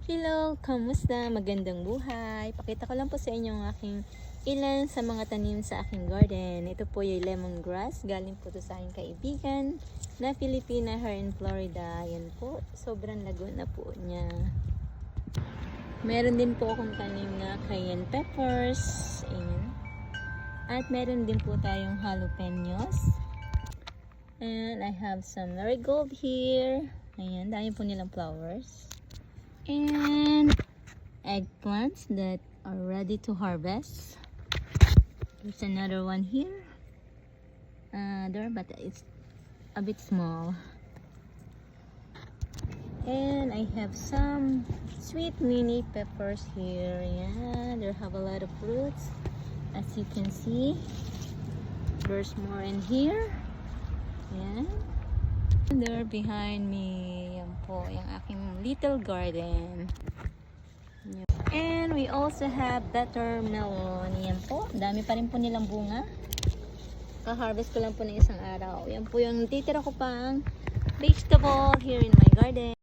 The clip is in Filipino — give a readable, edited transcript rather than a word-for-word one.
Hello, kamusta? Magandang buhay. Pakita ko lang po sa inyo ang aking ilan sa mga tanim sa aking garden. Ito po yung lemongrass. Galing po ito sa aking kaibigan na Filipina here in Florida. Yan po. Sobrang lago na po niya. Meron din po akong tanim na cayenne peppers. Ayan. At meron din po tayong jalapenos. And I have some marigold here. Ayan, dami po nilang flowers. And eggplants that are ready to harvest. There's another one here. There, but it's a bit small. And I have some sweet mini peppers here. Yeah, they have a lot of fruits. As you can see, there's more in here. Yeah. There behind me, yan po, yung aking little garden. And we also have butter melon. Yan po, dami pa rin po nilang bunga. Ka-harvest ko lang po ng isang araw. Yan po yung titira ko pang vegetable here in my garden.